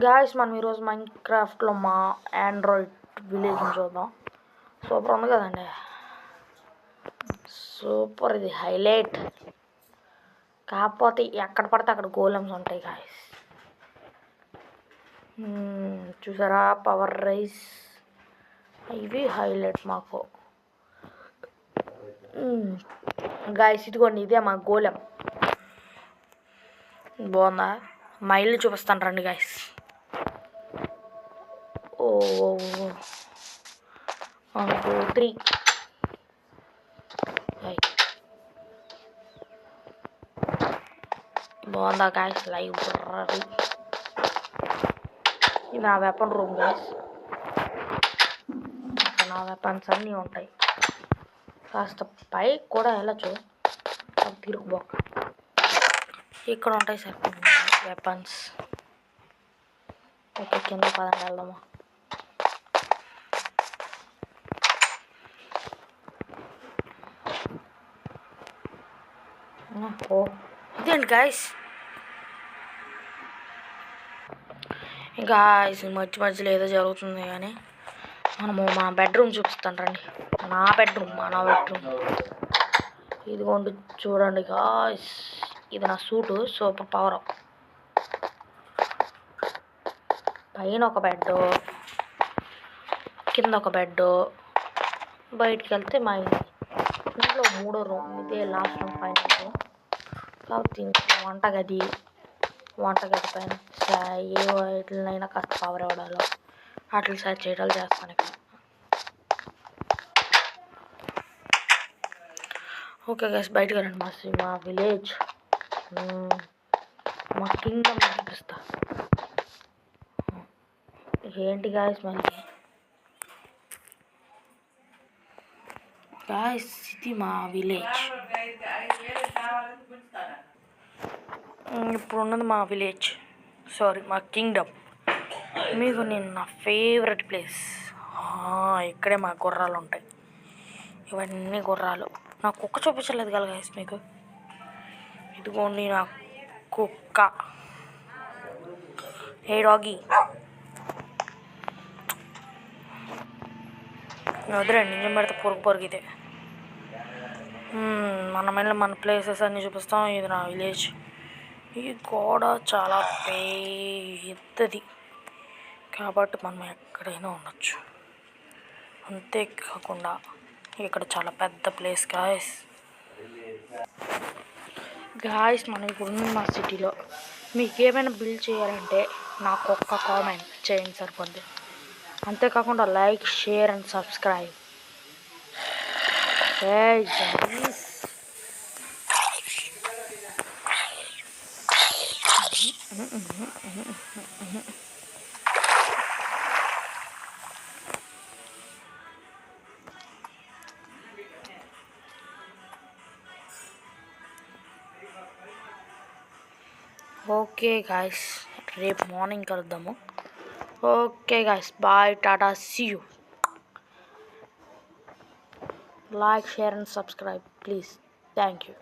Guys మనం ఈరోజు మైన్క్రాఫ్ట్లో మా ఆండ్రాయిడ్ విలేజ్ చూద్దాం. సూపర్ ఉంది కదండి, సూపర్. ఇది హైలైట్. కాకపోతే ఎక్కడ పడితే అక్కడ గోలమ్స్ ఉంటాయి గాయస్. చూసారా, పవర్ రైస్ ఇవి హైలైట్ మాకు. గాయస్ ఇదిగోండి, ఇదే మా గోళం. బాగుందా? మా ఇల్లు చూపిస్తాను రండి గాయస్. ఓ 1 2 3 బాగుందా గాయస్? లైవ్ ఇది నా వెపన్ రూమ్ గాయస్. అక్కడ నా వెపన్స్ అన్నీ ఉంటాయి. కాస్త పైకి కూడా వెళ్ళచ్చు, తిరుగుబోక. ఇక్కడ ఉంటాయి సార్ వెపన్స్. ఓకే, కింద పదండి వెళ్దామా. ఓ ఇదేంటి గాయస్, ఇంకా మధ్య మధ్యలో ఏదో జరుగుతుంది. కానీ మనము మా బెడ్రూమ్ చూపిస్తాను రండి. నా బెడ్రూమ్. ఇదిగోండి చూడండి గాయస్, ఇది నా సూటు. Super power. పైన ఒక బెడ్, కింద ఒక బెడ్, బయటికి వెళ్తే మా ఇంట్లో 3వ రూమ్. ఇదే లాస్ట్ రూమ్, పైన రూమ్. కాబట్టి వంటగది పైన ఏ వాటినైనా కాస్త పవర్ ఇవ్వడాలు, వాటిని సెట్ చేయడాలు చేస్తాను ఇక్కడ. ఓకే గైస్, బయటకు రండి. మా విలేజ్, మా కింగ్డమ్ చూపిస్తా. ఏంటి గాయస్ మళ్ళీ గాయస్, ఇది మా విలేజ్. ఇప్పుడు ఉన్నది మా విలేజ్, సారీ మా కింగ్డమ్. మీకు నేను నా ఫేవరెట్ ప్లేస్. ఇక్కడే మా గుర్రాలు ఉంటాయి. ఇవన్నీ గుర్రాలు. నా కుక్క చూపించలేదు కదా గైస్ మీకు. ఇదిగోండి నా కుక్క. ఏ డాగి, వదిలేండి. నిజం పెడితే పొరిగితే మన ప్లేసెస్ అన్నీ చూపిస్తాం. ఇది నా విలేజ్. ఈ గోడ చాలా పెద్దది కాబట్టి మనం ఎక్కడైనా ఉండొచ్చు. అంతేకాకుండా ఇక్కడ చాలా పెద్ద ప్లేస్ గాయస్. మనం ఇప్పుడు మా సిటీలో మీకు ఏమైనా బిల్డ్ చేయాలంటే నాకు ఒక్క కామెంట్ చేయండి సరిపోద్ది. అంతేకాకుండా like, share and subscribe. Okay guys, రేపు మార్నింగ్ కలుద్దాము. Okay guys, bye, tata, see you. Like, share and subscribe please. Thank you.